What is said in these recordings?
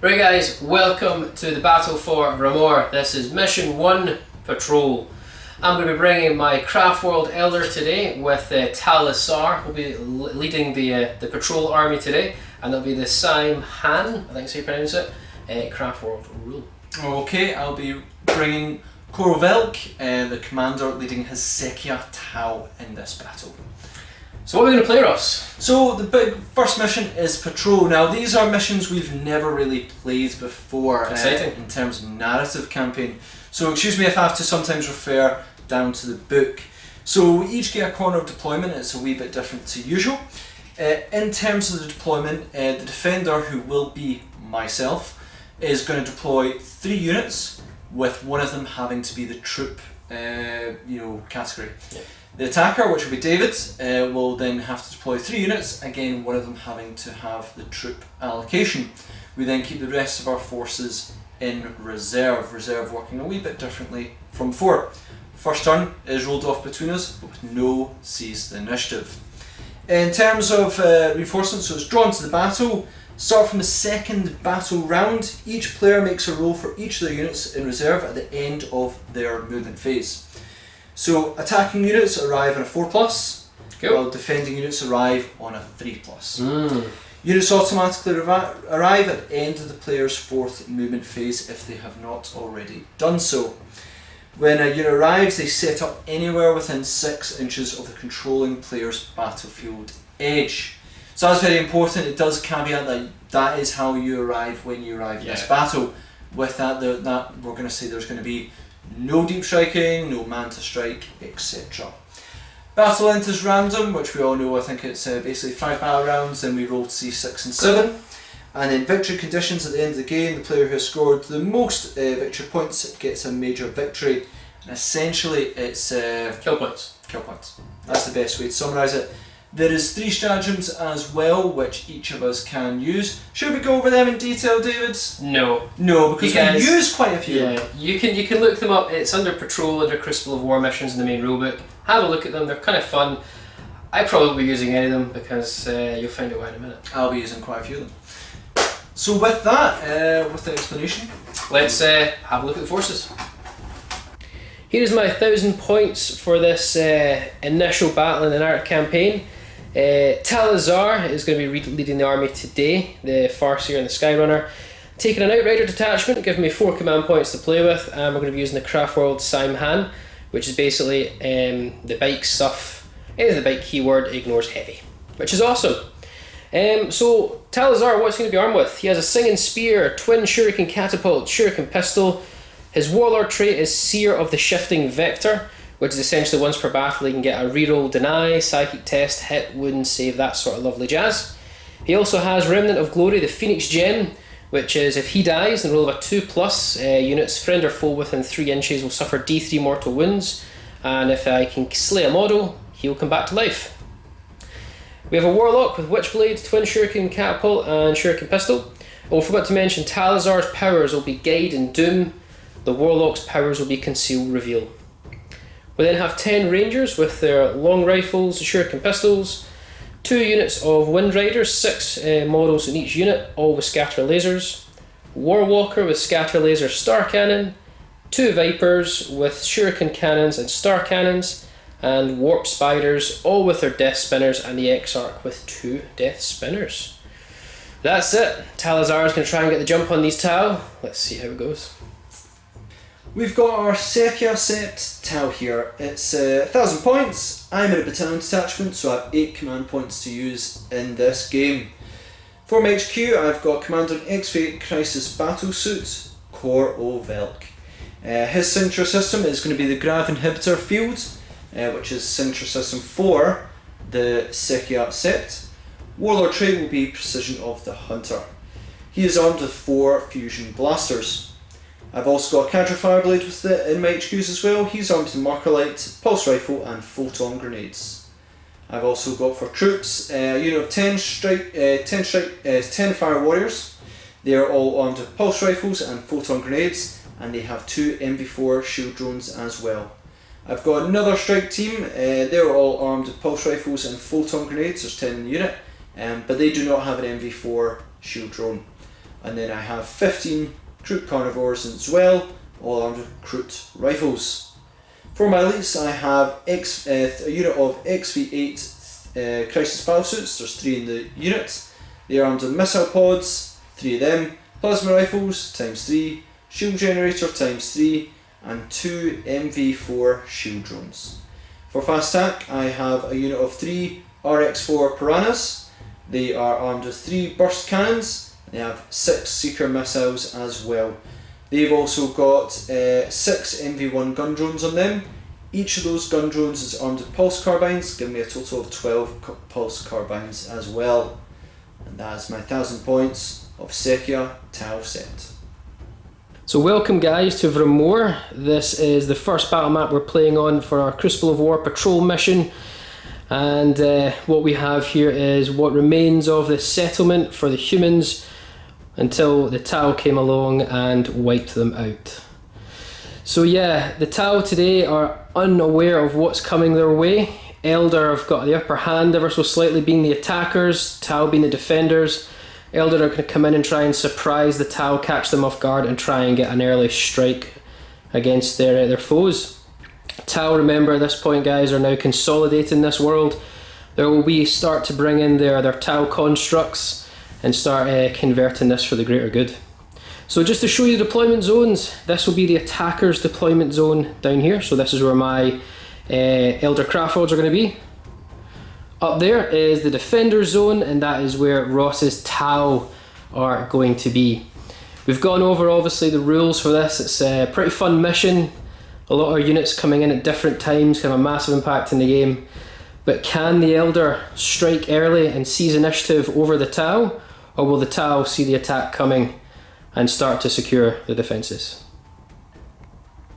Right guys, welcome to the Battle for Vra'mor. This is Mission 1 Patrol. I'm going to be bringing my Craft World Eldar today with Talsaar. We'll be leading the patrol army today, and that'll be the Saim Han, I think that's how you pronounce it, Craft World rule. Okay, I'll be bringing Kor'O Velk, the commander leading his Sekia Tau in this battle. So what are we going to play, Ross? So the big first mission is Patrol. Now these are missions we've never really played before in terms of narrative campaign. So excuse me if I have to sometimes refer down to the book. So we each get a corner of deployment. It's a wee bit different to usual. In terms of the deployment, the defender, who will be myself, is going to deploy 3 units, with one of them having to be the troop category. Yeah. The attacker, which will be David, will then have to deploy 3 units, again one of them having to have the troop allocation. We then keep the rest of our forces in reserve working a wee bit differently from before. First turn is rolled off between us, but with no seized initiative. In terms of reinforcements, so it's drawn to the battle. Start from the second battle round. Each player makes a roll for each of their units in reserve at the end of their movement phase. So attacking units arrive on a 4+, cool, while defending units arrive on a 3+. Units automatically arrive at the end of the player's 4th movement phase if they have not already done so. When a unit arrives, they set up anywhere within 6 inches of the controlling player's battlefield edge. So that's very important. It does caveat that is how you arrive when you arrive in this battle. With that we're going to say there's going to be no deep striking, no man to strike, etc. Battle length is random, which we all know. I think it's basically 5 battle rounds, then we roll to see 6 and 7. And then victory conditions at the end of the game, the player who has scored the most victory points gets a major victory. And essentially it's kill points. Kill points. That's the best way to summarise it. There is 3 stratagems as well, which each of us can use. Should we go over them in detail, David? No. No, because we use quite a few. Yeah, you can look them up. It's under Patrol, under Crucible of War missions in the main rulebook. Have a look at them, they're kind of fun. I probably won't be using any of them because you'll find out why in a minute. I'll be using quite a few of them. So with that, with the explanation, let's have a look at the forces. Here's my 1,000 points for this initial battle in the narrative campaign. Talsaar is going to be leading the army today, the Farseer and the Skyrunner. Taking an Outrider detachment, giving me 4 command points to play with, and we're going to be using the Craft World Saim Han, which is basically the bike stuff. Any of the bike keyword ignores heavy, which is awesome. So Talsaar, what's he going to be armed with? He has a Singing Spear, Twin Shuriken Catapult, Shuriken Pistol. His Warlord trait is Seer of the Shifting Vector, which is essentially once per battle he can get a reroll, deny, psychic test, hit, wound, save, that sort of lovely jazz. He also has Remnant of Glory, the Phoenix Gem, which is if he dies, then roll of a 2+, units, friend or foe within 3 inches will suffer D3 mortal wounds, and if I can slay a model, he will come back to life. We have a Warlock with Witchblade, Twin Shuriken Catapult and Shuriken Pistol. Oh, forgot to mention Talsaar's powers will be Guide and Doom. The Warlock's powers will be Conceal, Reveal. We then have 10 Rangers with their long rifles, Shuriken pistols, 2 units of Wind Riders, 6 models in each unit, all with scatter lasers, Warwalker with scatter laser star cannon, 2 Vipers with Shuriken cannons and star cannons, and Warp Spiders, all with their Death Spinners, and the Exarch with 2 Death Spinners. That's it. Talsaar is going to try and get the jump on these Tau. Let's see how it goes. We've got our Sekia set Tau here. It's 1,000 points. I'm in a battalion detachment, so I have 8 command points to use in this game. For my HQ, I've got Commander in X-Fate Crisis Battlesuit, Kor'O Velk. His signature system is going to be the Grav Inhibitor Field, which is signature system for the Sekia set. Warlord trait will be Precision of the Hunter. He is armed with 4 fusion blasters. I've also got a counter fire blade with it in my HQs as well. He's armed with Marker Light, Pulse Rifle and Photon Grenades. I've also got for troops a unit of 10 Fire Warriors. They are all armed with Pulse Rifles and Photon Grenades, and they have 2 MV4 Shield Drones as well. I've got another strike team. They're all armed with Pulse Rifles and Photon Grenades. There's 10 in the unit, but they do not have an MV4 Shield Drone. and then I have 15 Kroot carnivores as well, all armed with Kroot rifles. For my elites, I have a unit of XV8 crisis battle-suits. There's 3 in the unit. They are armed with missile pods, 3 of them, plasma rifles times 3, shield generator times 3, and 2 MV4 shield drones. For fast attack, I have a unit of 3 RX4 piranhas. They are armed with 3 burst cannons. They have 6 seeker missiles as well. They've also got 6 MV1 gun drones on them. Each of those gun drones is armed with pulse carbines, giving me a total of 12 pulse carbines as well. And that is my 1000 points of Sekia Tau set. So welcome guys to Vra'mor. This is the first battle map we're playing on for our Crucible of War patrol mission. And what we have here is what remains of the settlement for the humans until the Tau came along and wiped them out. So yeah, the Tau today are unaware of what's coming their way. Eldar have got the upper hand ever so slightly, being the attackers, Tau being the defenders. Eldar are going to come in and try and surprise the Tau, catch them off guard and try and get an early strike against their foes. Tau, remember at this point guys, are now consolidating this world. There will be start to bring in their Tau constructs and start converting this for the greater good. So just to show you the deployment zones, this will be the attacker's deployment zone down here. So this is where my Elder Craft Rods are going to be. Up there is the defender zone, and that is where Ross's Tau are going to be. We've gone over obviously the rules for this. It's a pretty fun mission. A lot of units coming in at different times, kind of a massive impact in the game. But can the Elder strike early and seize initiative over the Tau, or will the Tau see the attack coming and start to secure the defences?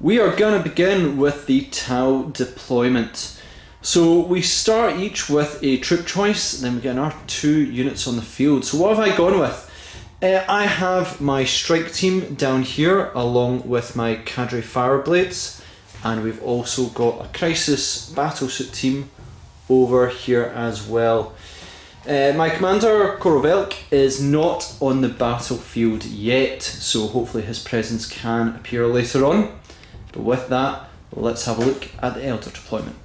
We are going to begin with the Tau deployment. So we start each with a troop choice, then we get our 2 units on the field. So what have I gone with? I have my strike team down here along with my cadre fireblades, and we've also got a crisis battlesuit team over here as well. My commander, Kor'O Velk, is not on the battlefield yet, so hopefully his presence can appear later on. But with that, let's have a look at the Elder deployment.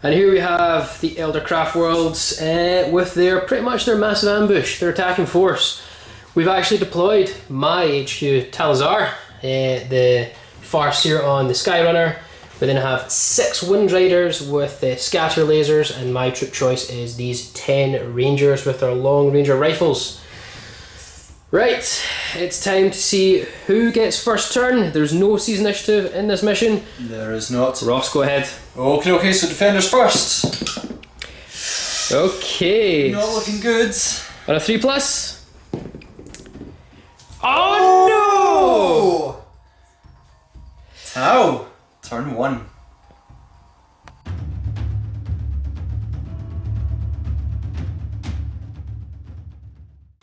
And here we have the Elder Craft Worlds with pretty much their massive ambush, their attacking force. We've actually deployed my HQ Talsaar, the Seer on the Skyrunner. We then have 6 Wind Riders with scatter lasers, and my troop choice is these 10 Rangers with their long ranger rifles. Right, it's time to see who gets first turn. There's no seize initiative in this mission. There is not. Ross, go ahead. Okay, so defenders first. Okay. Not looking good. On a 3+. Oh no! Tau, turn 1.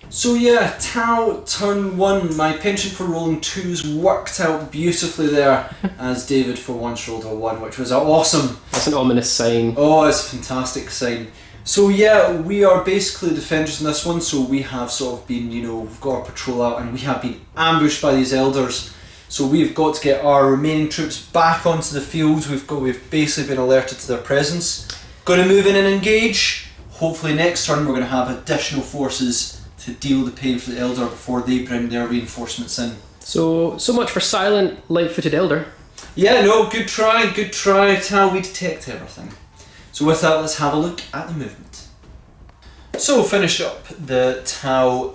So yeah, Tau, turn 1. My penchant for rolling 2s worked out beautifully there, as David for once rolled a 1, which was awesome. That's an ominous sign. Oh, it's a fantastic sign. So yeah, we are basically defenders in this one, so we have sort of been, we've got our patrol out and we have been ambushed by these Eldars. So we've got to get our remaining troops back onto the field. We've basically been alerted to their presence. Going to move in and engage. Hopefully next turn we're going to have additional forces to deal the pain for the Eldar before they bring their reinforcements in. So much for silent, light-footed Eldar. Yeah, no, good try. Tau, we detect everything. So with that, let's have a look at the movement. So finish up the Tau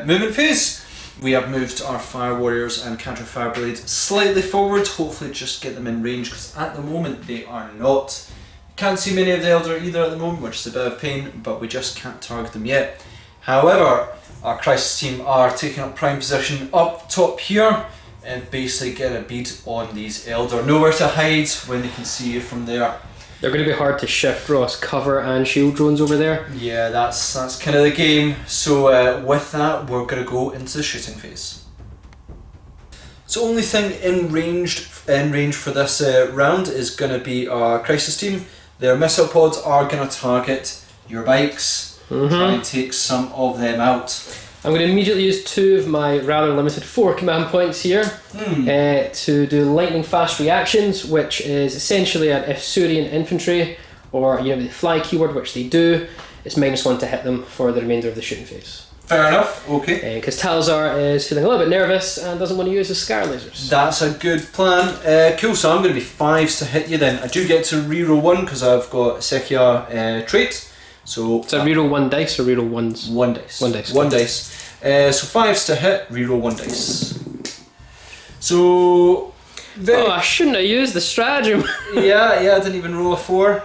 movement phase. We have moved our Fire Warriors and Cadre Fireblades slightly forward, hopefully just get them in range, because at the moment they are not. Can't see many of the Eldar either at the moment, which is a bit of pain, but we just can't target them yet. However, our crisis team are taking up prime position up top here and basically getting a bead on these Eldar. Nowhere to hide when they can see you from there. They're going to be hard to shift, Ross. Cover and shield drones over there. Yeah, that's kind of the game. So with that, we're going to go into the shooting phase. So only thing in range for this round is going to be our crisis team. Their missile pods are going to target your bikes. Try and take some of them out. I'm going to immediately use 2 of my rather limited 4 command points here to do lightning fast reactions, which is essentially an Assyrian infantry, or the fly keyword, which they do. It's -1 to hit them for the remainder of the shooting phase. Fair enough, okay. Because Talsaar is feeling a little bit nervous and doesn't want to use his scar lasers. That's a good plan. Cool, so I'm going to be 5s to hit you then. I do get to reroll 1 because I've got Sekia trait. So reroll 1 dice or reroll ones? 1 dice. 1 dice. 1 dice. So 5s to hit, reroll 1 dice. So... I shouldn't have used the stratagem. yeah, I didn't even roll a 4.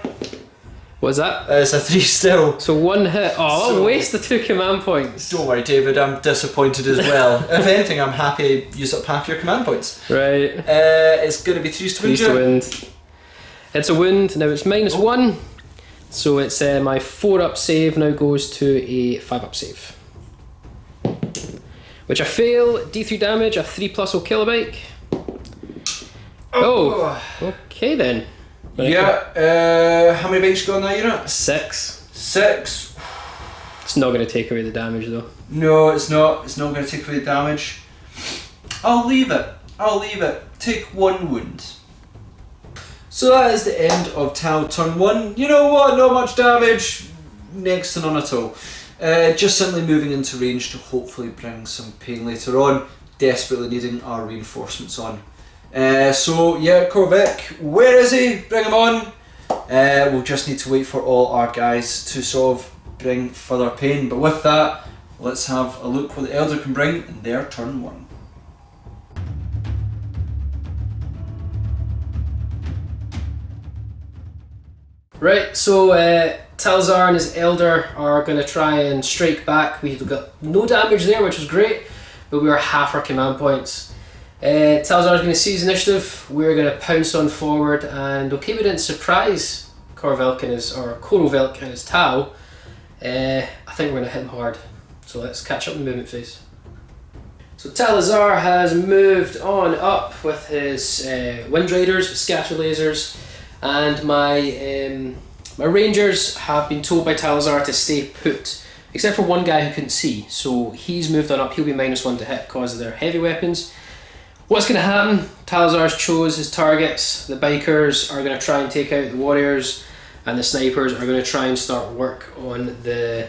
What's that? It's a 3 still. So 1 hit. Oh, I'll waste the 2 command points. Don't worry, David, I'm disappointed as well. If anything, I'm happy you use up half your command points. Right. It's going to be 3s to wound. 3s to wound. It's a wound. Now it's -1. So it's my 4-up save now goes to a 5-up save. Which I fail. D3 damage, a 3+ will kill a bike. Oh, okay then. Yeah, how many bikes you got on that unit? 6. 6. It's not going to take away the damage though. No, it's not. It's not going to take away the damage. I'll leave it. Take 1 wound. So that is the end of Tal turn 1. You know what? Not much damage. Next to none at all. Just simply moving into range to hopefully bring some pain later on. Desperately needing our reinforcements on. So yeah, Kor'O Velk, where is he? Bring him on. We'll just need to wait for all our guys to sort of bring further pain. But with that, let's have a look what the Eldar can bring in their turn 1. Right, so Talsaar and his Eldar are going to try and strike back. We've got no damage there, which was great, but we were half our command points. Talsaar is going to seize initiative. We're going to pounce on forward, and okay, we didn't surprise Kor'O Velk and his Tau. I think we're going to hit him hard. So let's catch up in the movement phase. So Talsaar has moved on up with his Wind Raiders, with scatter lasers, and my Rangers have been told by Talsaar to stay put, except for one guy who couldn't see. So he's moved on up. He'll be -1 to hit because of their heavy weapons. What's going to happen? Talsaar's chose his targets. The bikers are going to try and take out the warriors, and the snipers are going to try and start work on the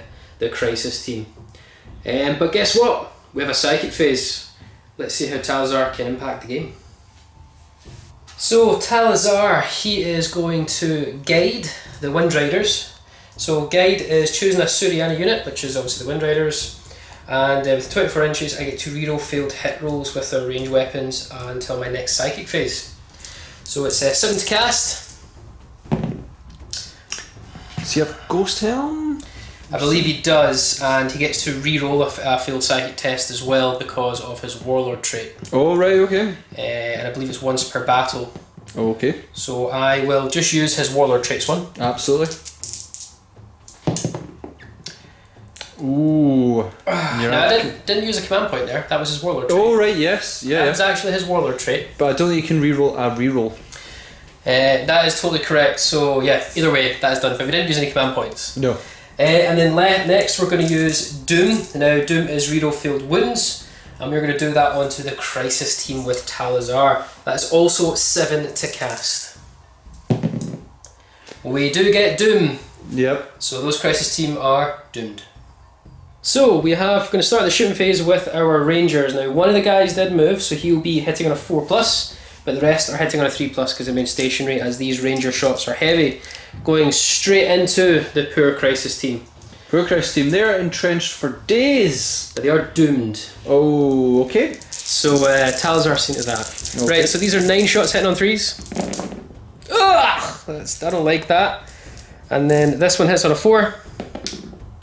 crisis team. But guess what? We have a psychic phase. Let's see how Talsaar can impact the game. So Talsaar, he is going to guide the Wind Riders. So guide is choosing a Suriana unit, which is obviously the Wind Riders. And with 24 inches, I get to reroll failed hit rolls with their range weapons until my next psychic phase. So it's 7 to cast. Does he have Ghost Helm? I believe he does, and he gets to reroll a failed psychic test as well because of his Warlord trait. Oh, right, okay. And I believe it's once per battle. Okay. So I will just use his Warlord traits one. Absolutely. Ooh. No, I didn't use a command point there. That was his Warlord trait. Oh, right, yes. Yeah. That was actually his Warlord trait. But I don't think you can reroll a reroll. That is totally correct. So yeah, either way, that is done. But we didn't use any command points. No. And then next we're going to use Doom. Now Doom is reroll failed wounds, and we're going to do that onto the Crisis team with Talsaar. That's also 7 to cast. We do get Doom. Yep. So those Crisis team are doomed. So we have going to start the shooting phase with our Rangers. Now one of the guys did move, so he'll be hitting on a 4+, but the rest are hitting on a 3+ because they've been stationary, as these Ranger shots are heavy, going straight into the poor Crisis team. Poor Crisis team, they're entrenched for days. But they are doomed. Oh, okay. So Talsaar seen to that. Okay. Right, so these are 9 shots hitting on 3s. Ugh! I don't like that. And then this one hits on a 4.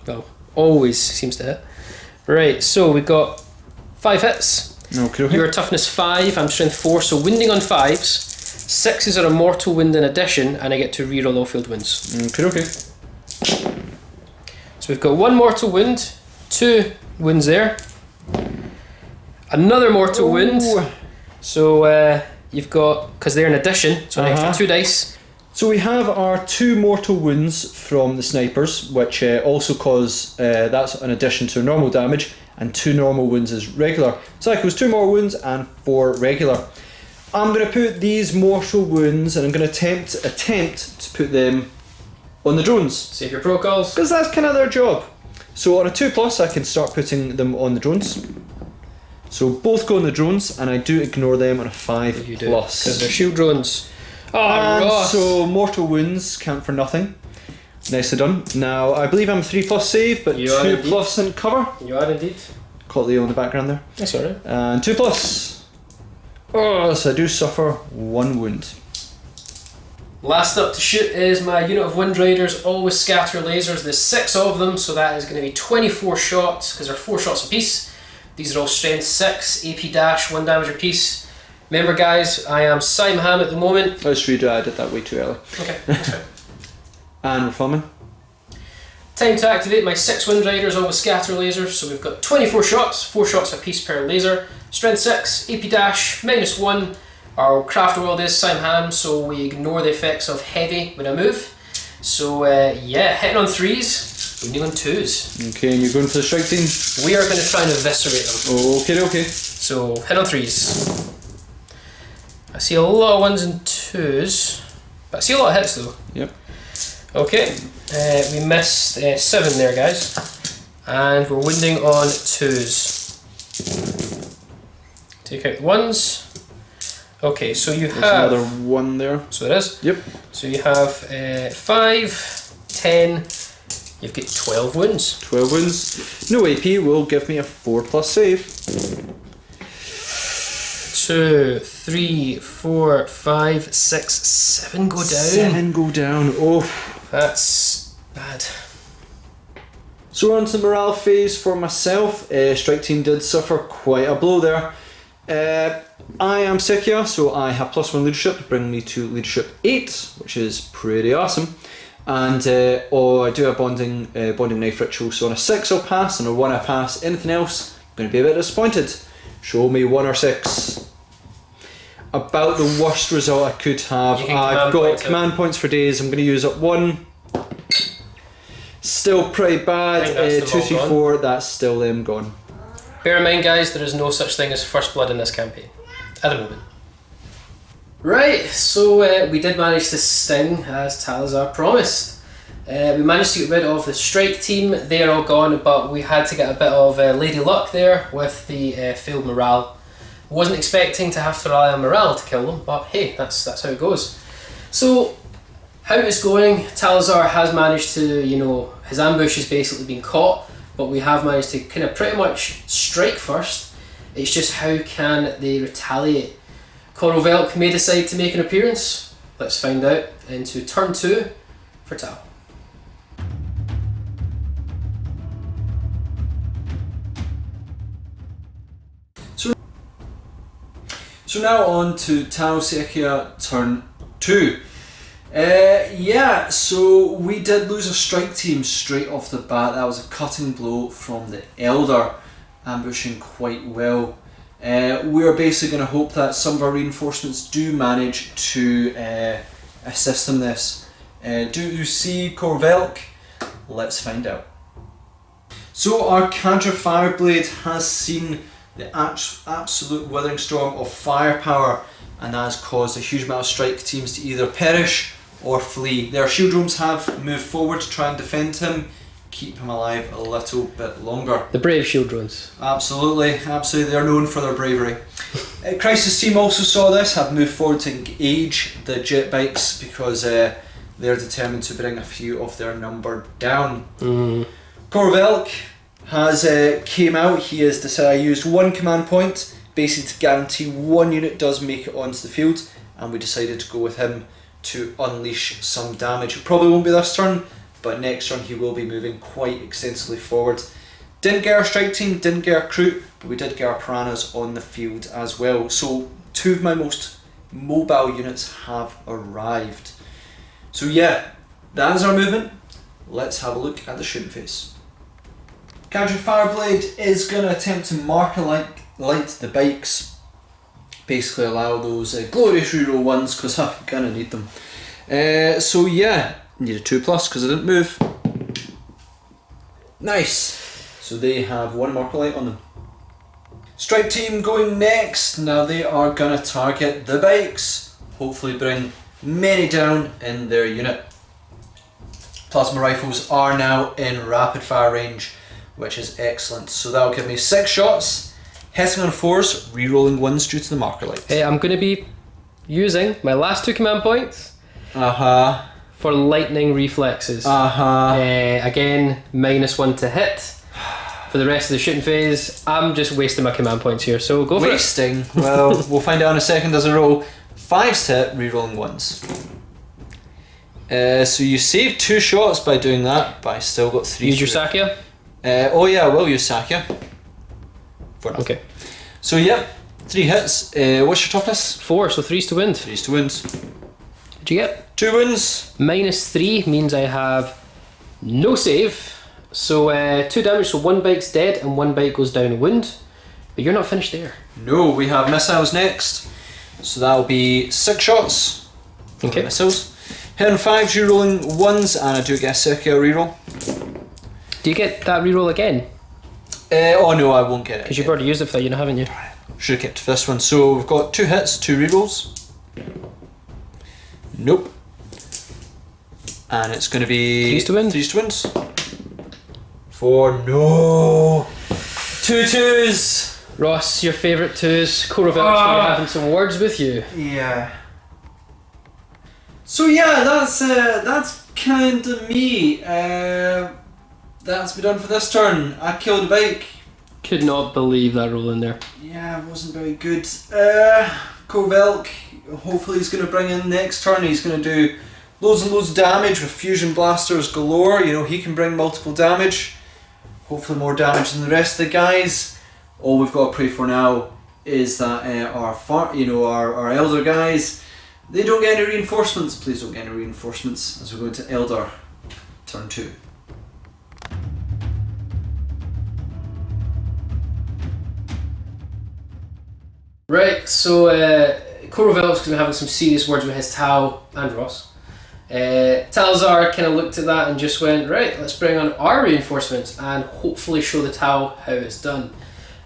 Well, always seems to hit. Right, so we've got 5 hits. Okay. Your toughness 5, I'm strength 4, so wounding on 5s. 6s are a mortal wound in addition, and I get to reroll all failed wounds. Okay. So we've got 1 mortal wound, 2 wounds there, another mortal wound. So you've got, because they're in addition, so an extra 2 dice. So we have our 2 mortal wounds from the snipers, which also cause, that's an addition to normal damage, and 2 normal wounds as regular. So that equals 2 more wounds and 4 regular. I'm going to put these mortal wounds, and I'm going to attempt to put them on the drones. Save your protocols. Because that's kind of their job. So on a 2+, I can start putting them on the drones. So both go on the drones, and I do ignore them on a 5+. Because they're shield drones. And so mortal wounds count for nothing. Nicely done. Now I believe I'm a 3+ save, but 2+ in cover. You are indeed. Caught Leo in the background there. That's alright. And 2+. Oh, so I do suffer 1 wound. Last up to shoot is my unit of Wind Riders, always scatter lasers. There's 6 of them, so that is going to be 24 shots, because they're 4 shots apiece. These are all strength 6, AP dash, 1 damage apiece. Remember guys, I am Simham at the moment. Let's read I did that way too early. Okay, that's right. And we're filming. Time to activate my 6 Wind Riders, always scatter lasers. So we've got 24 shots, 4 shots apiece per laser. Strength 6, AP dash, -1. Our craft world is Simham, so we ignore the effects of heavy when I move. So yeah, hitting on 3s, winning on 2s. Okay, and you're going for the strike team? We are going to try and eviscerate them. Okay, okay. So hit on 3s. I see a lot of 1s and 2s, but I see a lot of hits though. Yep. Okay. We missed 7 there guys, and we're winding on 2s. Take out the 1s. Okay, so you have another 1 there. So it is. Yep. So you have 5, 10. You've got 12 wounds. 12 wounds. No AP will give me a 4+ save. 2, 3, 4, 5, 6, 7 go down. 7 go down. Oh, that's bad. So we're on to the morale phase for myself. Strike team did suffer quite a blow there. I am Sekia, so I have +1 leadership, bringing me to leadership 8, which is pretty awesome. And I do have bonding knife ritual, so on a 6 I'll pass, and a 1 I pass. Anything else, I'm going to be a bit disappointed. Show me 1 or 6. About the worst result I could have. I've got command points for days. I'm going to use up 1. Still pretty bad. 2, 3, 4. That's still them gone. Bear in mind, guys, there is no such thing as first blood in this campaign at the moment. Right, so we did manage to sting as Talsaar promised. We managed to get rid of the strike team. They're all gone, but we had to get a bit of lady luck there with the failed morale. Wasn't expecting to have to rely on morale to kill them, but hey, that's how it goes. So how it's going, Talsaar has managed to, you know, his ambush has basically been caught, but we have managed to kind of pretty much strike first. It's just how can they retaliate? Kor'O Velk may decide to make an appearance. Let's find out into turn 2 for Tal. So now on to Tau Sekia turn 2. Yeah, so we did lose a strike team straight off the bat. That was a cutting blow from the Eldar, ambushing quite well. We're basically going to hope that some of our reinforcements do manage to assist in this. Do you see Kor'O Velk? Let's find out. So our Cadre Fireblade has seen the absolute withering storm of firepower, and that has caused a huge amount of strike teams to either perish or flee. Their shield rooms have moved forward to try and defend him, keep him alive a little bit longer. The brave shield drones. Absolutely, absolutely. They're known for their bravery. Crisis team also saw this, have moved forward to engage the jet bikes because they're determined to bring a few of their number down. Kor'O Velk has came out. He has decided I used 1 command point basically to guarantee 1 unit does make it onto the field, and we decided to go with him to unleash some damage. It probably won't be this turn, but next turn he will be moving quite extensively forward. Didn't get our strike team, didn't get our crew, but we did get our piranhas on the field as well. So 2 of my most mobile units have arrived. So yeah, that is our movement. Let's have a look at the shooting phase. Cadre Fireblade is going to attempt to marker light the bikes, basically allow those glorious reroll 1s because I'm going to need them. So yeah, need a 2+ because I didn't move. Nice. So they have 1 marker light on them. Strike team going next. Now they are gonna target the bikes. Hopefully bring many down in their unit. Plasma rifles are now in rapid fire range, which is excellent. So that'll give me 6 shots, hitting on 4s, re-rolling 1s due to the marker light. I'm going to be using my last 2 command points for lightning reflexes. Again, -1 to hit. For the rest of the shooting phase, I'm just wasting my command points here, so go for it. Wasting? Well, we'll find out in a second as a roll. 5s to hit, re-rolling 1s. So you saved 2 shots by doing that, but I still got 3. Use your Sakya? Oh yeah, I will use Sakya. Okay. So yeah, 3 hits. What's your toughness? 4, so 3's to wind. 3's to wins. What'd you get? 2 wins. -3 means I have no save. So 2 damage, so 1 bike's dead and 1 bike goes down a wound. But you're not finished there. No, we have missiles next. So that'll be 6 shots. Okay. Missiles. Hitting 5s, re-rolling 1s, and I do get a Sakya reroll. Do you get that reroll again? Oh no, I won't get it. Because you've already used it for that unit, haven't you? Should have kept for this one. So we've got 2 hits, 2 rerolls. Nope. And it's going to be 3's to win. 3's to wins. 4, no. 2 2s. Ross, your favourite 2s. Kor'O Velk, you're having some words with you. Yeah. So yeah, that's kind of me. That's me done for this turn. I killed a bike. Could not believe that roll in there. Yeah, it wasn't very good. Kor'O Velk, hopefully he's going to bring in next turn. He's going to do loads and loads of damage with fusion blasters galore. You know, he can bring multiple damage. Hopefully more damage than the rest of the guys. All we've got to pray for now is that our Eldar guys, they don't get any reinforcements. Please don't get any reinforcements as we go into Eldar turn 2. Right, so Kor'O Velk's going to be having some serious words with his Tau and Ross. Talsaar kind of looked at that and just went, right, let's bring on our reinforcements and hopefully show the Tau how it's done.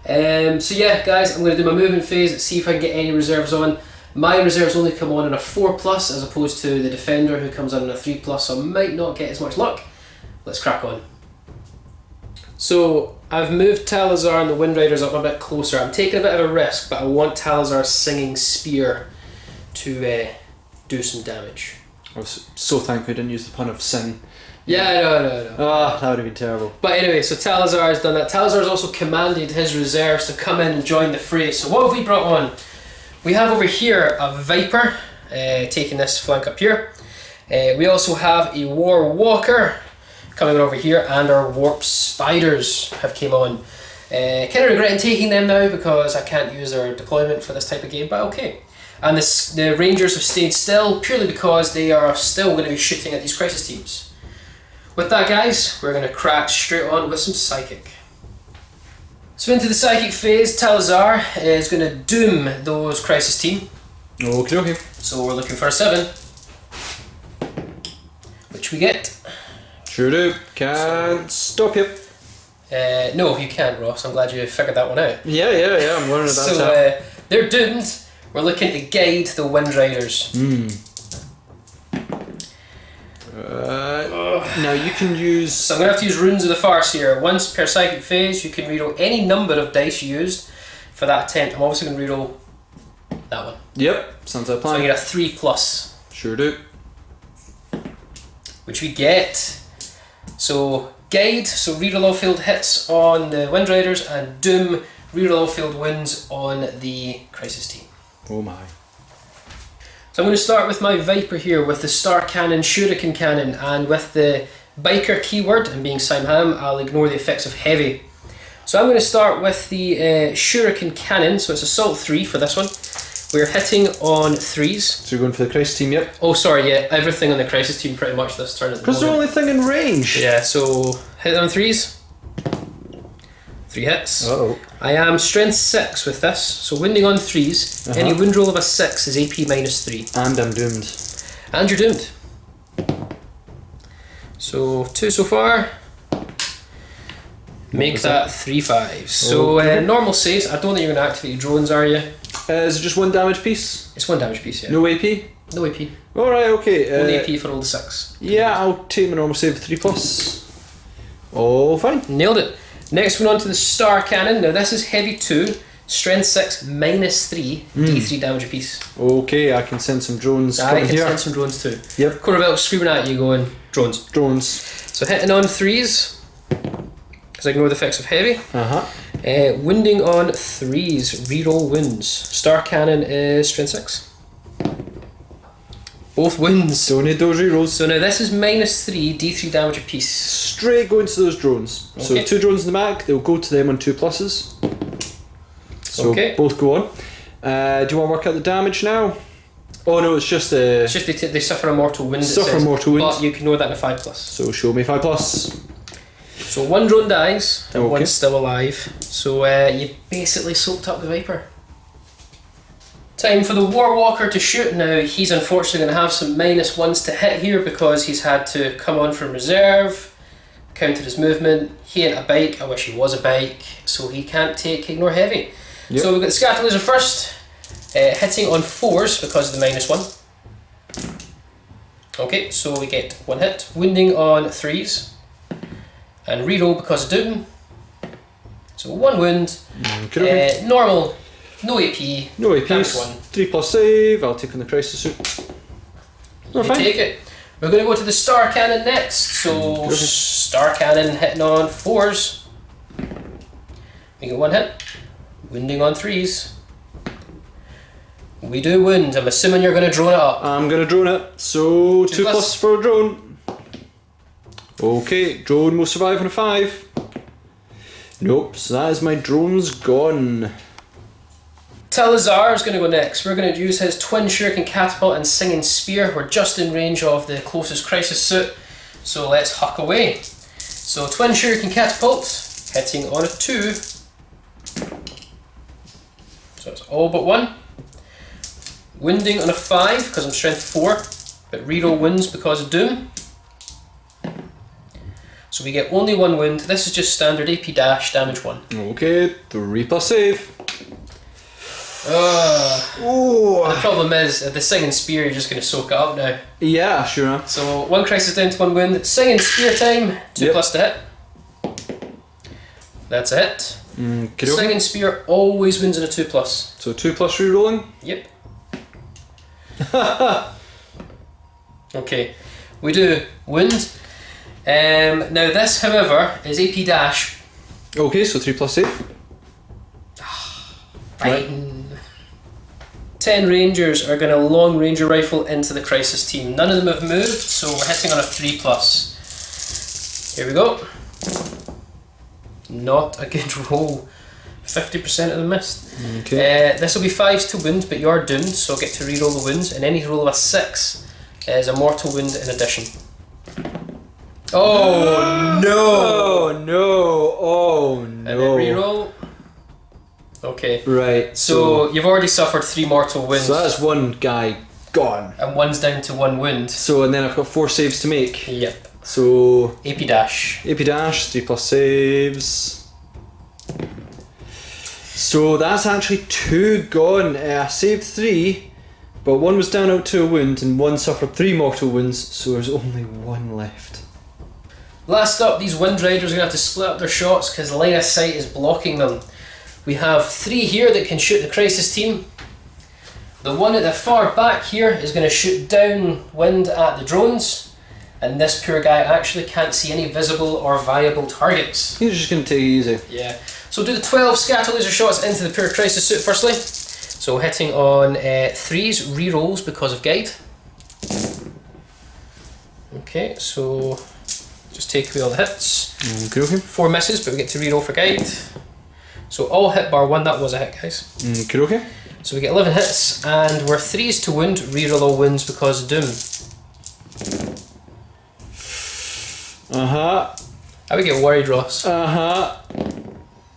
So yeah, guys, I'm going to do my movement phase, see if I can get any reserves on. My reserves only come on in a 4+ as opposed to the defender who comes on in a 3+, so I might not get as much luck. Let's crack on. So I've moved Talsaar and the Wind Riders up a bit closer. I'm taking a bit of a risk, but I want Talsaar's Singing Spear to do some damage. I was so thankful I didn't use the pun of sing. Yeah, no. Ah, that would have been terrible. But anyway, so Talsaar has done that. Talsaar has also commanded his reserves to come in and join the fray. So what have we brought on? We have over here a Viper, taking this flank up here. We also have a War Walker coming over here, and our Warp Spiders have came on. Kind of regretting taking them now because I can't use their deployment for this type of game, but okay. And the Rangers have stayed still purely because they are still going to be shooting at these crisis teams. With that, guys, we're going to crack straight on with some Psychic. So into the Psychic phase, Talsaar is going to doom those crisis team. Okay. So we're looking for a 7, which we get. Sure do. Can't stop you. No, you can't, Ross. I'm glad you figured that one out. Yeah, I'm learning about that. So they're doomed. We're looking to guide the Wind Riders. Now you can use... So I'm going to have to use Runes of the Farce here. Once per Psychic phase, you can reroll any number of dice you used for that attempt. I'm obviously going to reroll that one. Yep, sounds like a plan. So I get a 3+. Sure do. Which we get. So guide, so reroll all field hits on the Wind Riders, and doom, reroll all field wins on the crisis team. Oh my. So I'm going to start with my Viper here with the Star Cannon, Shuriken Cannon, and with the Biker keyword, and being Simham, I'll ignore the effects of heavy. So I'm going to start with the Shuriken Cannon, so it's Assault 3 for this one. We're hitting on 3s. So you're going for the crisis team, yep. Oh sorry, yeah, everything on the crisis team pretty much this turn. Because they're only thing in range. Yeah, so hit on 3s. 3 hits. Uh-oh. I am strength 6 with this, so winding on 3s. Any wind roll of a 6 is AP -3. And I'm doomed. And you're doomed. So 2 so far. Make that 3/5. So normal saves. I don't think you're going to activate your drones, are you? Is it just 1 damage piece? It's 1 damage piece, yeah. No AP? No AP. Alright, okay. Only AP for all the 6. Yeah, I'll take my normal save 3+. Oh, fine. Nailed it. Next one on to the Star Cannon. Now this is heavy 2, strength 6, -3, D3 damage apiece. Okay, I can send some drones I can here. send some drones too. Yep. Kor'O Velk screaming at you going, drones. Drones. So hitting on 3s, because I ignore the effects of heavy. Wounding on 3s, reroll wounds. Star Cannon is strength 6. Both wounds. Don't need those rerolls. So now this is -3, D3 damage apiece. Straight going to those drones. Okay. So 2 drones in the back, they'll go to them on 2+. So both go on. Do you want to work out the damage now? Oh no, it's just It's just they suffer a mortal wound. Suffer a mortal wound. But you can ignore that in a 5+. So show me 5+. So 1 drone dies, and Okay. 1's still alive. So you basically soaked up the Viper. Time for the Warwalker to shoot. Now he's unfortunately going to have some -1s to hit here because he's had to come on from reserve, counted his movement. He ain't a bike, I wish he was a bike, so he can't take ignore heavy. Yep. So we've got the Scatter Laser first, hitting on 4s because of the -1. Okay, so we get 1 hit, wounding on 3s, and reroll because of Doom. So 1 wound, normal. No AP. No AP. Damage 1. 3+ save. I'll take on the crisis suit. You take it. We're going to go to the Star Cannon next. So Star Cannon hitting on 4s. We get 1 hit. Wounding on 3s. We do wound. I'm assuming you're going to drone it up. I'm going to drone it. So 2+ for a drone. Okay, drone will survive on a 5. Nope. So that is my drones gone. Talsaar is going to go next. We're going to use his Twin Shuriken Catapult and Singing Spear. We're just in range of the closest crisis suit, so let's huck away. So Twin Shuriken Catapult, hitting on a 2. So it's all but 1. Wounding on a 5, because I'm strength 4, but reroll wounds because of Doom. So we get only 1 wound. This is just standard AP dash, damage 1. Okay, 3+ save. The problem is, the Singing Spear, you're just going to soak it up now. Yeah, sure. So 1 crisis down to 1 wound. Singing Spear time, 2+ to hit. That's a hit. Singing Spear always wins in a 2+. So 2+ rerolling? Yep. Okay, we do wound. Now this, however, is AP dash. Okay, so 3+ save. Fighting. 10 Rangers are going to long ranger rifle into the crisis team. None of them have moved, so we're hitting on a 3+. Here we go. Not a good roll. 50% of them missed. Okay. This will be 5s to wound, but you are doomed, so I'll get to reroll the wounds. And any roll of a 6 is a mortal wound in addition. Oh no! Oh no! Oh no! And then reroll. Okay. Right. So you've already suffered 3 mortal wounds. So that's 1 guy gone. And 1's down to 1 wound. So and then I've got 4 saves to make. Yep. So AP dash. AP dash, 3+ saves. So that's actually 2 gone. I saved 3, but 1 was down out to a wound and 1 suffered 3 mortal wounds, so there's only 1 left. Last up, these Wind Riders are going to have to split up their shots because line of sight is blocking them. We have 3 here that can shoot the crisis team. The one at the far back here is going to shoot downwind at the drones, and this poor guy actually can't see any visible or viable targets. He's just going to take it easy. Yeah. So do the 12 scatter laser shots into the poor crisis suit firstly. So hitting on 3s, rerolls because of guide. Okay, so just take away all the hits. Okay. 4 misses, but we get to reroll for guide. So all hit bar 1, that was a hit, guys. Okay. So we get 11 hits, and we're 3s to wound, reroll all wounds because of Doom. I would get worried, Ross. I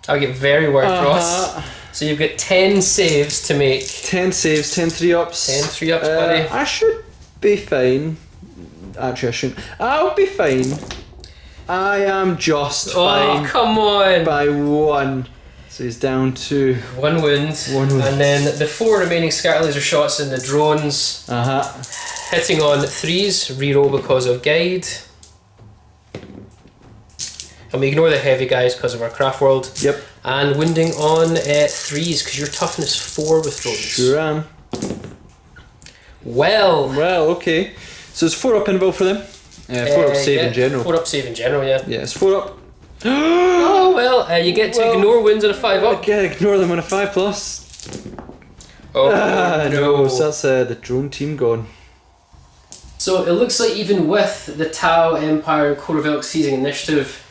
would get very worried, Ross. So you've got 10 saves to make. 10 saves, 10 3-ups. 10 3-ups, buddy. I should be fine. Actually, I shouldn't. I'll be fine. I am just Oh, come on! by 1. So he's down to 1 wound. 1 wound. And then the 4 remaining scatter laser shots in the drones. Hitting on 3s, reroll because of guide. And we ignore the heavy guys because of our craft world. Yep. And wounding on 3s because you're toughness 4 with drones. Sure am. Well, okay. So it's 4 up invul for them. 4 up save in general. 4 up save in general, yeah. Yeah, it's 4 up. Oh, well, you get to ignore wounds on a 5 up. Okay, ignore them on a 5 plus. Oh, no. So that's the drone team gone. So it looks like even with the Tau Empire and Kor'O Velk seizing initiative,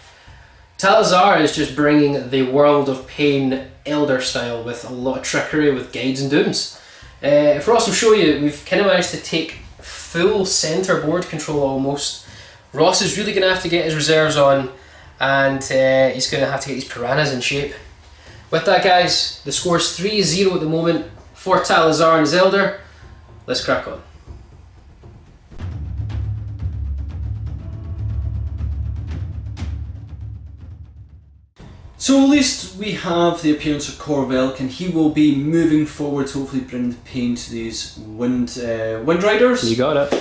Talsaar is just bringing the World of Pain Eldar style with a lot of trickery with guides and dooms. For us, we'll show you, we've kind of managed to take full centre board control almost. Ross is really going to have to get his reserves on, and he's going to have to get these piranhas in shape. With that, guys, the score's 3-0 at the moment for Talsaar and his Eldar. Let's crack on. So at least we have the appearance of Kor'O Velk, and he will be moving forward to hopefully bring the pain to these Wind Riders. You got it.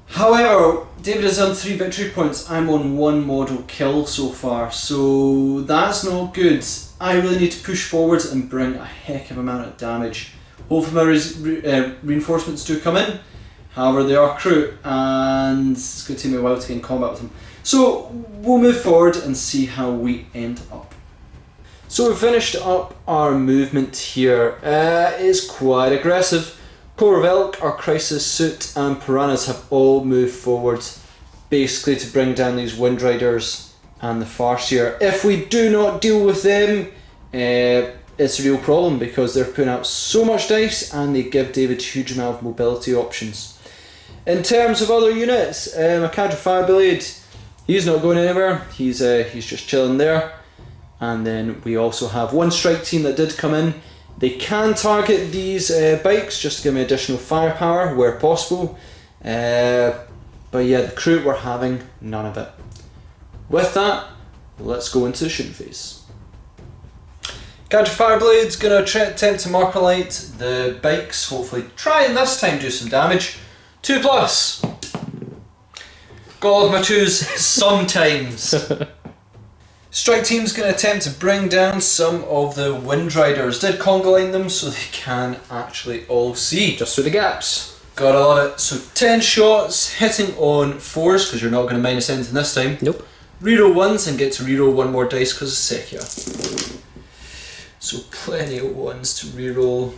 However, David is on 3 victory points. I'm on 1 model kill so far, so that's not good. I really need to push forward and bring a heck of a amount of damage. Hopefully my reinforcements do come in. However, they are crew, and it's going to take me a while to get in combat with them. So we'll move forward and see how we end up. So we've finished up our movement here. It's quite aggressive. Kor'O Velk, our Crisis Suit and Piranhas have all moved forward basically to bring down these Wind Riders and the Farseer. If we do not deal with them, it's a real problem because they're putting out so much dice and they give David a huge amount of mobility options. In terms of other units, a Cadre Fireblade, he's not going anywhere, he's just chilling there. And then we also have 1 strike team that did come in. They can target these bikes just to give me additional firepower where possible. But yeah, the crew were having none of it. With that, let's go into the shooting phase. Cadre Fireblade's going to attempt to marker light the bikes, hopefully try and this time do some damage. 2 plus. Got all of my 2s sometimes. Strike team's going to attempt to bring down some of the Wind Riders. Did conga line them so they can actually all see. Just through the gaps. Gotta love it. So 10 shots, hitting on 4s because you're not going to minus anything this time. Nope. Reroll 1s and get to reroll 1 more dice because it's Seer. So plenty of 1s to reroll.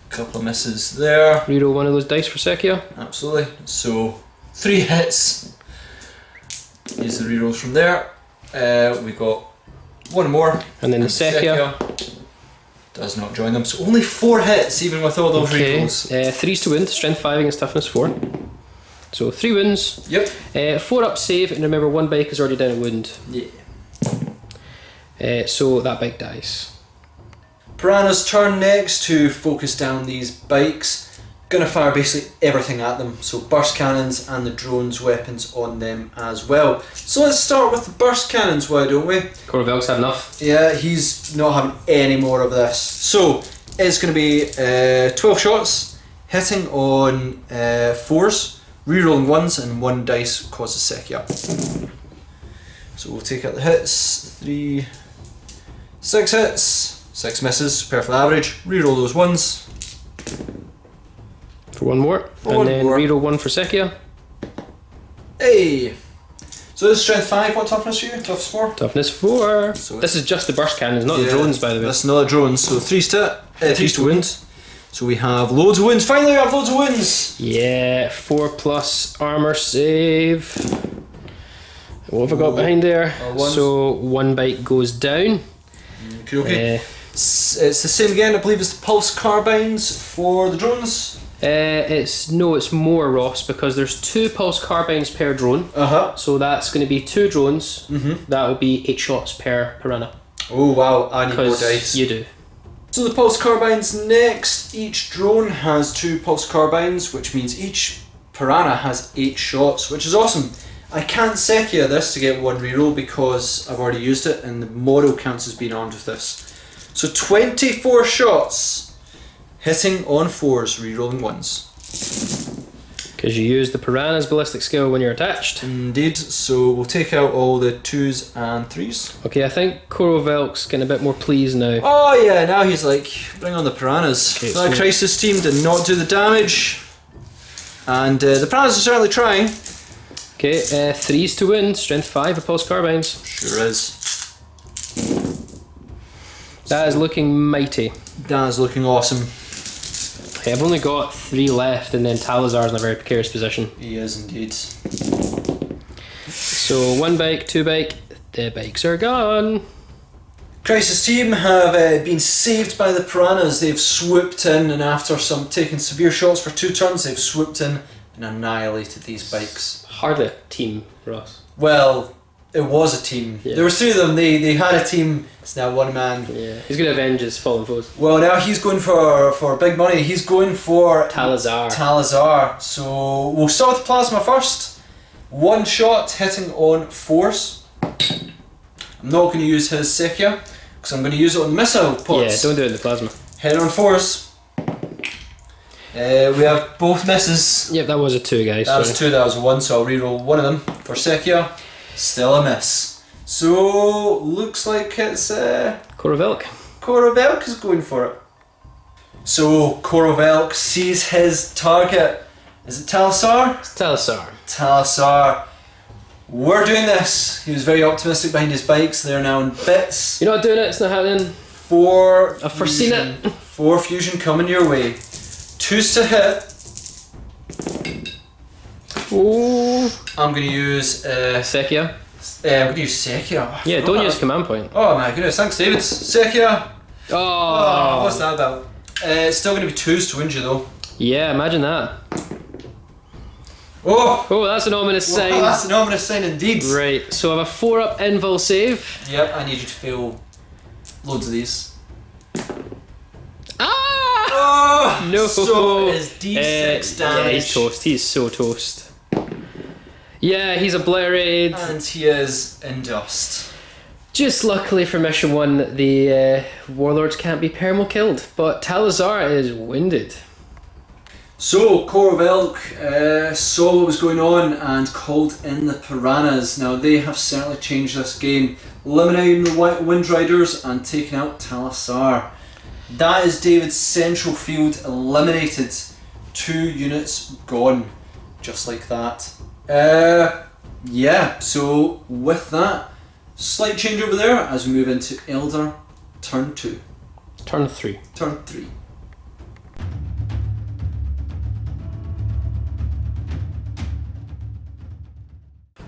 Couple of misses there. Reroll 1 of those dice for Seer. Absolutely. So 3 hits. Use the rerolls from there. We got 1 more. And then the Seer does not join them. So only 4 hits even with all those rerolls. 3s to wound, strength 5 against toughness 4. So 3 wounds. Yep. 4 up save, and remember 1 bike is already down a wound. Yeah. So that bike dies. Piranha's turn next to focus down these bikes. Gonna fire basically everything at them, so burst cannons and the drones weapons on them as well. So let's start with the burst cannons, why don't we? Kor'O Velk's had enough. Yeah, he's not having any more of this. So it's gonna be 12 shots, hitting on 4s, rerolling 1s and 1 dice causes Seer. So we'll take out the hits, 3, 6 hits, 6 misses, perfect average, reroll those 1s. For 1 more, and then reroll 1 for Seer. Hey! So this is strength 5, what toughness are you? Toughness 4? Toughness 4. So this is just the burst cannons, not the drones by the way. That's not the drones, so 3s to wound. So we have loads of wounds, finally we have loads of wounds! Yeah, 4 plus armour save. What have I got behind there? So 1 bite goes down. Okay. It's the same again, I believe it's the pulse carbines for the drones. It's more Ross because there's 2 pulse carbines per drone. So that's going to be 2 drones. That will be 8 shots per piranha. Oh wow, I need more dice. You do. So the pulse carbines next. Each drone has 2 pulse carbines, which means each piranha has 8 shots, which is awesome. I can't Sekia this to get 1 reroll because I've already used it, and the model counts as being armed with this. So 24 shots, hitting on 4s, rerolling 1s. Because you use the Piranha's ballistic skill when you're attached. Indeed, so we'll take out all the 2s and 3s. Okay, I think Kor'O Velk's getting a bit more pleased now. Oh yeah, now he's like, bring on the Piranhas. Okay, That Crisis team did not do the damage. And the Piranhas are certainly trying. Okay, 3s to win, strength 5 repulse carbines. Sure is. That is looking mighty. That is looking awesome. Okay, I've only got 3 left, and then Talsaar's in a very precarious position. He is indeed. So 1 bike, 2 bike, the bikes are gone. Crisis team have been saved by the Piranhas. They've swooped in, and after taking severe shots for 2 turns, they've swooped in and annihilated these bikes. Hardly a team, Ross. Well, it was a team. Yeah. There were 3 of them. They had a team. It's now 1 man. Yeah, he's going to avenge his fallen foes. Well, now he's going for big money. He's going for Talsaar. Talsaar. So we'll start with plasma first. 1 shot hitting on 4s. I'm not going to use his Sekia because I'm going to use it on missile pods. Yeah, don't do it in the plasma. Hit on 4s. We have both misses. Yep, that was a 2, guys. That was 2, that was a 1, so I'll reroll 1 of them for Sekia. Still a miss. So, looks like it's Kor'O Velk. Kor'O Velk is going for it. So, Kor'O Velk sees his target. Is it Talsaar? It's Talsaar. Talsaar. We're doing this. He was very optimistic behind his bikes. They're now in bits. You're not doing it, it's not happening. 4 I've foreseen it. 4 fusion coming your way. 2s to hit. Ooh. I'm going to use Sekia. I'm going to use Sekia. Yeah, don't use command point. Oh my goodness, thanks David. Sekia. Oh. What's that about? It's still going to be 2s to win you though. Yeah, imagine that. Oh, that's an ominous sign. Oh, that's an ominous sign indeed. Right, so I have a 4-up invul save. Yep, I need you to fail loads of these. Ah! Oh, No. So is D6 damage. Yeah, he's toast. He's so toast. Yeah, he's obliterated. And he is in dust. Just luckily for mission 1, the warlords can't be perma killed, but Talsaar is wounded. So, Kor'O Velk saw what was going on and called in the Piranhas. Now, they have certainly changed this game, eliminating the Wind Riders and taking out Talsaar. That is David's central field eliminated. 2 units gone. Just like that. Yeah, so with that, slight change over there as we move into Eldar turn 2. Turn 3. Turn 3.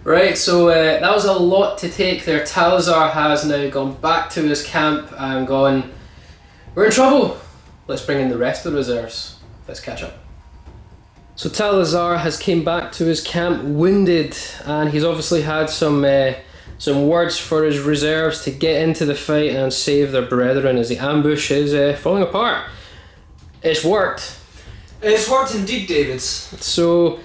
Right, so that was a lot to take there. Talsaar has now gone back to his camp and gone, we're in trouble. Let's bring in the rest of the reserves. Let's catch up. So Talsaar has came back to his camp wounded, and he's obviously had some words for his reserves to get into the fight and save their brethren as the ambush is falling apart. It's worked. It's worked indeed, David. So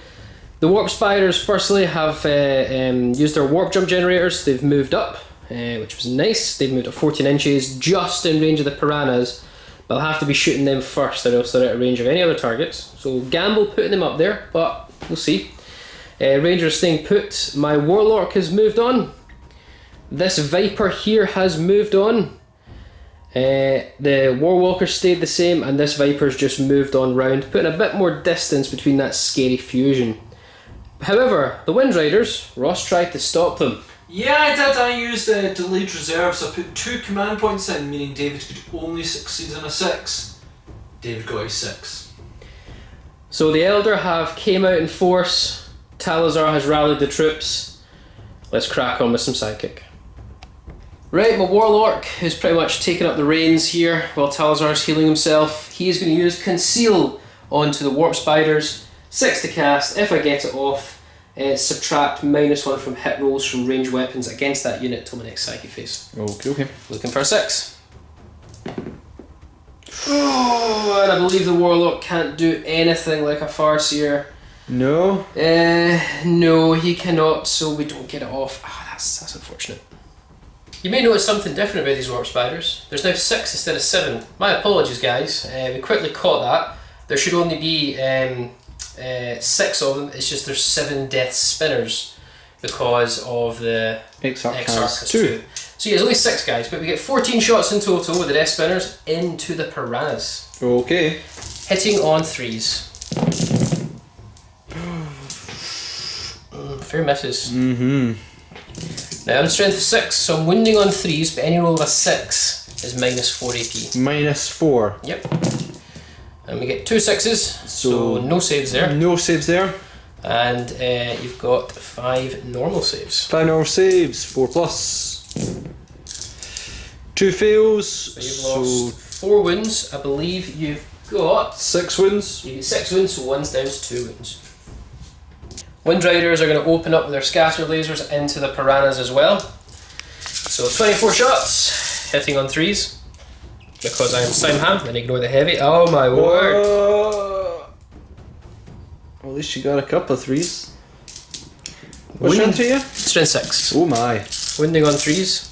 the warp spiders firstly have used their warp jump generators. They've moved up, which was nice. They've moved up 14 inches just in range of the piranhas. But I'll have to be shooting them first, or else they're out of range of any other targets. So gamble putting them up there, but we'll see. Ranger staying put. My Warlock has moved on. This Viper here has moved on. The Warwalker stayed the same, and this Viper's just moved on round, putting a bit more distance between that scary fusion. However, the Wind Riders, Ross tried to stop them. Yeah, I did. I used delayed reserves. I put 2 command points in, meaning David could only succeed on a 6. David got a 6. So the Eldar have came out in force. Talsaar has rallied the troops. Let's crack on with some sidekick. Right, my Warlock has pretty much taken up the reins here while Talsaar's healing himself. He is going to use Conceal onto the Warp Spiders. 6 to cast. If I get it off, subtract -1 from hit rolls from ranged weapons against that unit till my next psychic phase. Okay. Looking for a 6. Oh, and I believe the Warlock can't do anything like a Seer. No? No, he cannot, so we don't get it off. Ah, that's unfortunate. You may notice something different about these warp spiders. There's now 6 instead of 7. My apologies, guys. We quickly caught that. There should only be 6 of them. It's just there's 7 death spinners because of the Exarchus 2. So yeah, there's only 6 guys, but we get 14 shots in total with the death spinners into the piranhas. Okay. Hitting on 3s. Fair misses. Now I'm strength 6, so I'm wounding on 3s, but any roll of a 6 is minus 4 AP. Minus 4. Yep. And we get 2 6s, so no saves there. No saves there. And you've got 5 normal saves. 5 normal saves, 4 plus. 2 fails. So you've lost 4 wounds. I believe you've got 6 wounds. You get 6 wounds, so 1's down to 2 wounds. Wind Riders are going to open up with their scatter lasers into the piranhas as well. So 24 shots, hitting on 3s. Because I am Simham and ignore the heavy. Oh my word! Well, at least you got a couple of 3s. What strength are you? Strength 6. Oh my. Winding on 3s.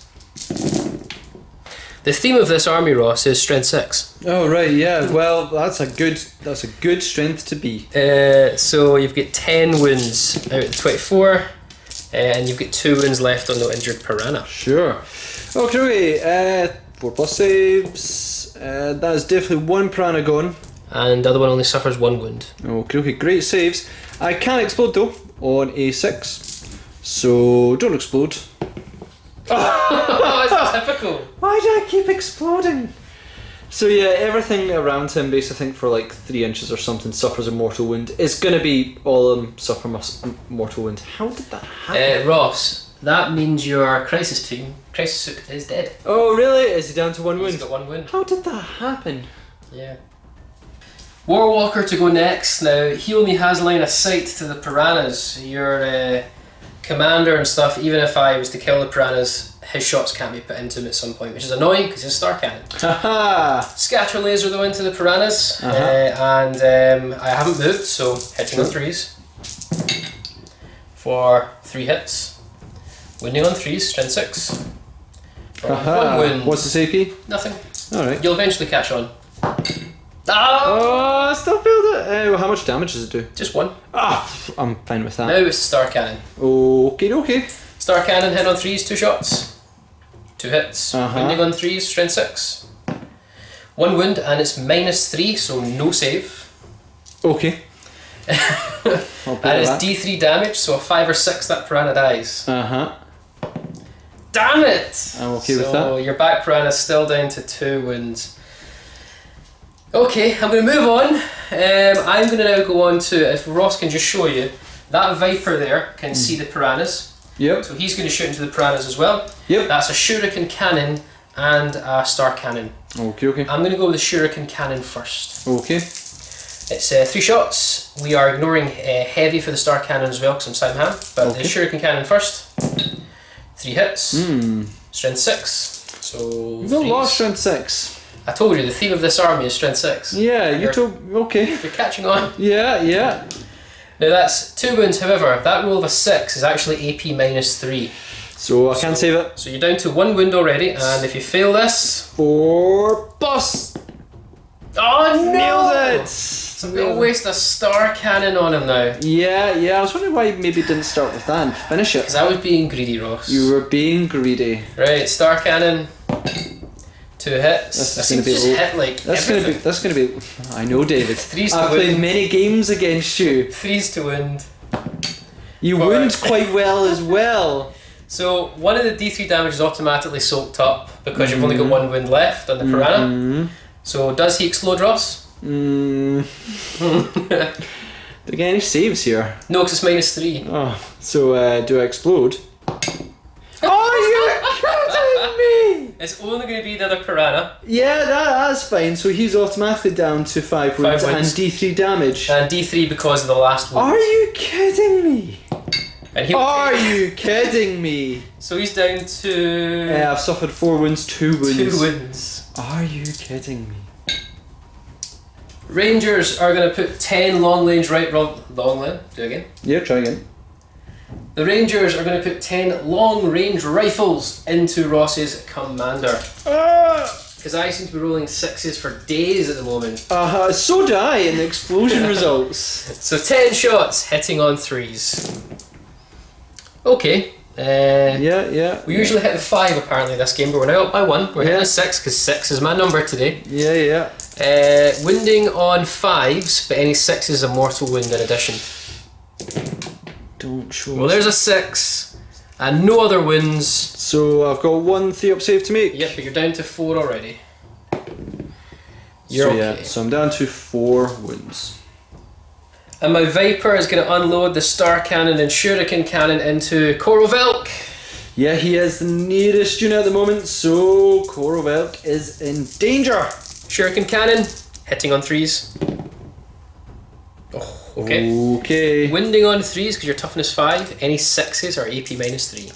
The theme of this army, Ross, is strength 6. Oh right, yeah. Well, that's a good strength to be. So you've got 10 wounds out of 24, and you've got 2 wounds left on the injured piranha. Sure. Okay. 4 plus saves. That is definitely 1 piranha gone. And the other one only suffers 1 wound. Okay. Great saves. I can explode though on a 6, so don't explode. Oh, it's typical. Why do I keep exploding? So yeah, everything around him, basically, I think for like 3 inches or something, suffers a mortal wound. It's gonna be all of them suffer mortal wound. How did that happen? Ross, that means your crisis suit is dead. Oh really? Is he down to 1 wound? He's got 1 wound. How did that happen? Yeah. Warwalker to go next. Now he only has line of sight to the piranhas. Your commander and stuff, even if I was to kill the piranhas, his shots can't be put into him at some point, which is annoying because he's a star cannon. Scatter laser though into the piranhas, and I haven't moved, so hitting on 3s for 3 hits. Wounding on 3s, strength 6. 1 wound. What's the AP? Nothing. Alright. You'll eventually catch on. Oh, I still failed it. How much damage does it do? Just 1. I'm fine with that. Now it's star cannon. Okay. Star cannon, hit on 3s, 2 shots. 2 hits. Wounding on 3s, strength 6. 1 wound, and it's minus 3, so no save. Okay. And it's D3 damage, so a 5 or 6 that piranha dies. Damn it! I'm okay with that. So your back piranha's still down to 2 wounds. Okay, I'm going to move on. I'm going to now go on to, if Ross can just show you, that Viper there can see the piranhas. Yep. So he's going to shoot into the piranhas as well. Yep. That's a shuriken cannon and a star cannon. Okay. I'm going to go with the shuriken cannon first. Okay. It's 3 shots. We are ignoring heavy for the star cannon as well because I'm Simham. But the shuriken cannon first. 3 hits. Strength 6. So you've got lost strength 6. I told you the theme of this army is strength 6. Yeah, you told. Okay. You're catching on. Yeah. Now that's 2 wounds. However, that roll of a 6 is actually AP minus 3. So I can't save it. So you're down to 1 wound already, and if you fail this, 4 plus. Oh no! Nailed it. So I'm gonna waste a star cannon on him now. Yeah. I was wondering why you maybe didn't start with that and finish it. Because I was being greedy, Ross. You were being greedy. Right, star cannon. 2 hits. That's gonna be. I know, David. 3s to I've wound. played many games against you. 3s to wound. You wound quite well as well. So one of the D3 damage is automatically soaked up because you've only got 1 wound left on the piranha. So does he explode, Ross? Do I get any saves here? No, because it's minus 3. Oh, so do I explode? Oh, you're kidding me! It's only going to be the other piranha. Yeah, that's fine. So he's automatically down to 5 wounds and D3 damage. And D3 because of the last wound. Are you kidding me? And Are you kidding me? So he's down to... I've suffered 4 wounds, 2 wounds. 2 wounds. Are you kidding me? Rangers are going to put 10 long range do again. Yeah, try again. The Rangers are going to put 10 long range rifles into Ross's commander. Because I seem to be rolling 6s for days at the moment. So do I in the explosion results. So 10 shots hitting on 3s. Okay. Yeah. We usually hit the 5 apparently this game, but we're now up by 1. We're hitting a 6 because 6 is my number today. Yeah. Wounding on 5s, but any 6 is a mortal wound in addition. Don't show. Well, there's a 6 and no other wounds. So I've got 1 3-up save to make. Yep, but you're down to 4 already. You're okay. So I'm down to 4 wounds. And my Viper is going to unload the Star Cannon and Shuriken Cannon into Kor'O Velk. Yeah, he is the nearest unit at the moment, so Kor'O Velk is in danger. Shuriken Cannon, hitting on 3s. Oh, okay. Okay. Wounding on 3s because your toughness 5. Any 6s are AP -3.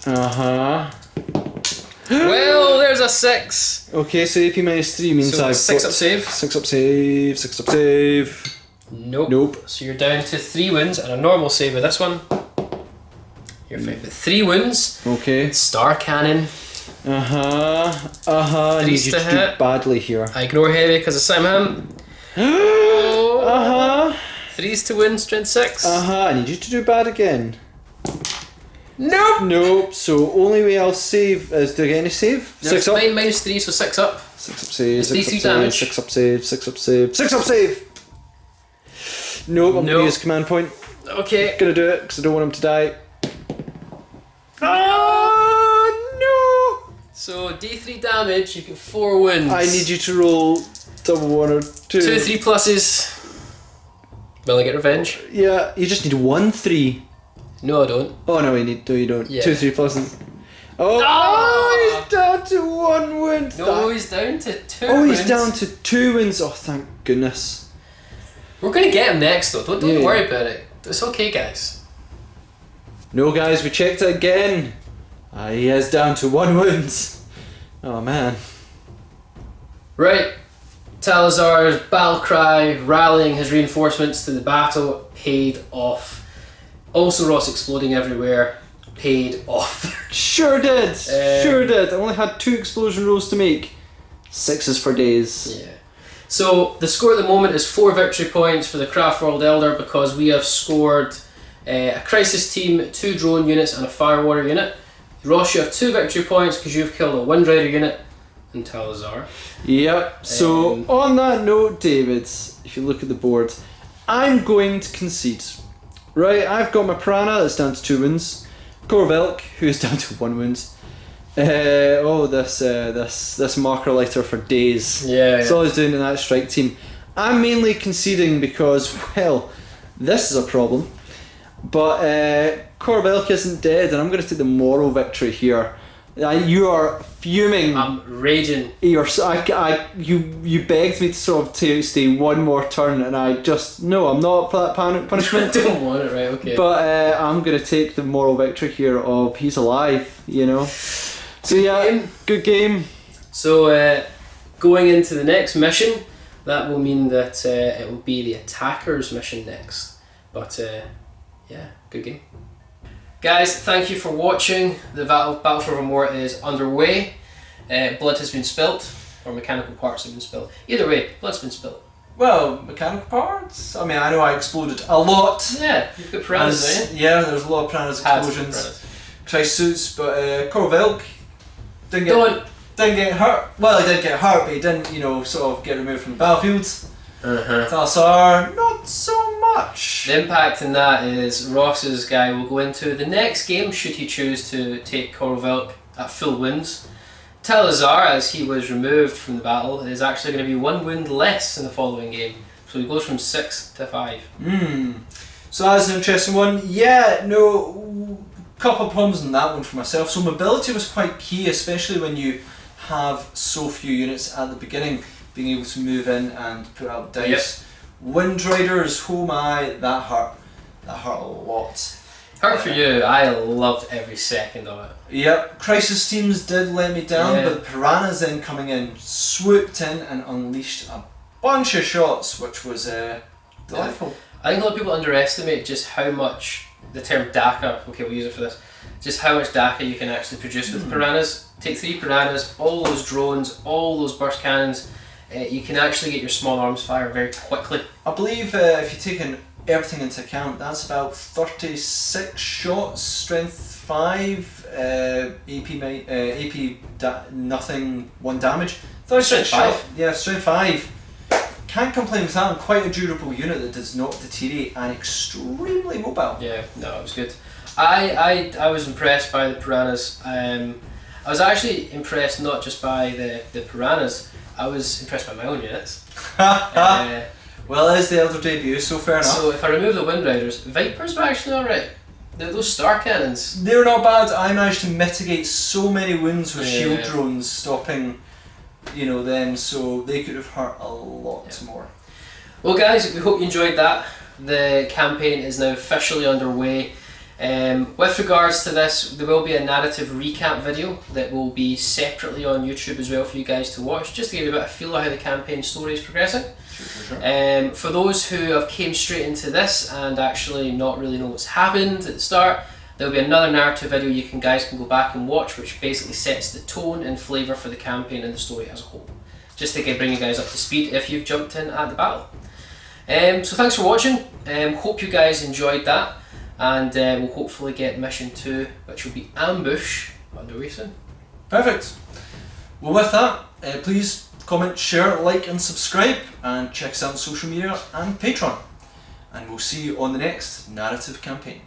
Well, there's a 6. Okay, so AP -3 means So I've 6 got up save. 6 up save, 6 up save. Nope. So you're down to 3 wounds and a normal save with this one. You're fine with 3 wounds. Okay. Star Cannon. I need you to do badly here. I ignore heavy because of Simon. 3s to win, strength 6. I need you to do bad again. Nope. So only way I'll save is, do I get any save? No, 6 up. mine -3, so 6 up. 6 up save, It's 6 up DC save, damage. 6 up save, 6 up save, 6 up save! Nope, I'm gonna use command point. Okay. Gonna do it because I don't want him to die. No! So D3 damage, you get 4 wounds. I need you to roll double 1 or 2. 2 3 pluses. Will I get revenge? Yeah, you just need 1 3. No, I don't. Oh no, you don't. Yeah. 2 3 pluses. Oh, he's down to 1 wound. No, he's down to 2 Oh, wounds. he's down to 2 wins. Oh, thank goodness. We're gonna get him next though, don't Yeah. worry about it. It's okay, guys. No, guys, we checked it again. He is down to 1 wound. Oh man. Right. Talsaar's battle cry, rallying his reinforcements to the battle, paid off. Also Ross exploding everywhere, paid off. Sure did. Sure did. I only had 2 explosion rolls to make. 6s for days. Yeah. So the score at the moment is 4 victory points for the Craft World Eldar because we have scored a Crisis Team, 2 drone units and a Fire Warrior unit. Ross, you have 2 victory points because you've killed a Wind Rider unit and Talsaar. Yep. So on that note, David, if you look at the board, I'm going to concede. Right, I've got my Piranha that's down to 2 wounds. Kor'O Velk, who is down to 1 wound. This marker lighter for days. Yeah. That's all I was doing in that strike team. I'm mainly conceding because, well, this is a problem. But Kor'O Velk isn't dead, and I'm going to take the moral victory here. You are fuming. I'm raging. You begged me to sort of stay 1 more turn, and I just no, I'm not up for that punishment. I don't want it, right? Okay. But I'm gonna take the moral victory here of he's alive, you know. So yeah, good game. So going into the next mission, that will mean that it will be the attacker's mission next. But yeah, good game. Guys, thank you for watching. The Battle for Vra'mor is underway. Blood has been spilt, or mechanical parts have been spilt. Either way, blood's been spilt. Well, mechanical parts? I mean, I know I exploded a lot. Yeah, you've got piranhas, eh? Yeah, there's a lot of piranhas explosions. Christ suits, but Kor'O Velk didn't get hurt. Well, he did get hurt, but he didn't, sort of get removed from the battlefield. Talsaar, not so much. The impact in that is Ross's guy will go into the next game should he choose to take Kor'O Velk at full wounds. Talsaar, as he was removed from the battle, is actually going to be 1 wound less in the following game. So he goes from 6 to 5. So that's an interesting one. Yeah, no, couple of problems in that one for myself. So mobility was quite key, especially when you have so few units at the beginning. Being able to move in and put out dice. Yep. Wind Riders, oh my, that hurt. That hurt a lot. Hurt for you, I loved every second of it. Yep, Crisis Teams did let me down, but Piranhas then coming in, swooped in and unleashed a bunch of shots, which was delightful. I think a lot of people underestimate just how much the term Daka, okay, we'll use it for this, just how much Daka you can actually produce with piranhas. Take 3 piranhas, all those drones, all those burst cannons, you can actually get your small arms fire very quickly. I believe if you're taking everything into account, that's about 36 shots, strength 5, AP nothing, 1 damage. 36 shots, yeah, strength 5. Can't complain with that, and quite a durable unit that does not deteriorate and extremely mobile. Yeah, no, it was good. I was impressed by the piranhas. I was actually impressed not just by the piranhas, I was impressed by my own units. Well, it is the Eldar debut, so fair enough. So if I remove the Wind Riders, Vipers were actually alright. Those star cannons. They were not bad. I managed to mitigate so many wounds with shield drones stopping, them, so they could have hurt a lot more. Well guys, we hope you enjoyed that. The campaign is now officially underway. With regards to this, there will be a narrative recap video that will be separately on YouTube as well for you guys to watch, just to give you a bit of a feel of how the campaign story is progressing. Sure. For those who have came straight into this and actually not really know what's happened at the start, there will be another narrative video you guys can go back and watch, which basically sets the tone and flavour for the campaign and the story as a whole, just to bring you guys up to speed if you've jumped in at the battle. So thanks for watching. Hope you guys enjoyed that, and we'll hopefully get mission 2, which will be Ambush, underway soon. Perfect. Well, with that, please comment, share, like and subscribe, and check us out on social media and Patreon. And we'll see you on the next narrative campaign.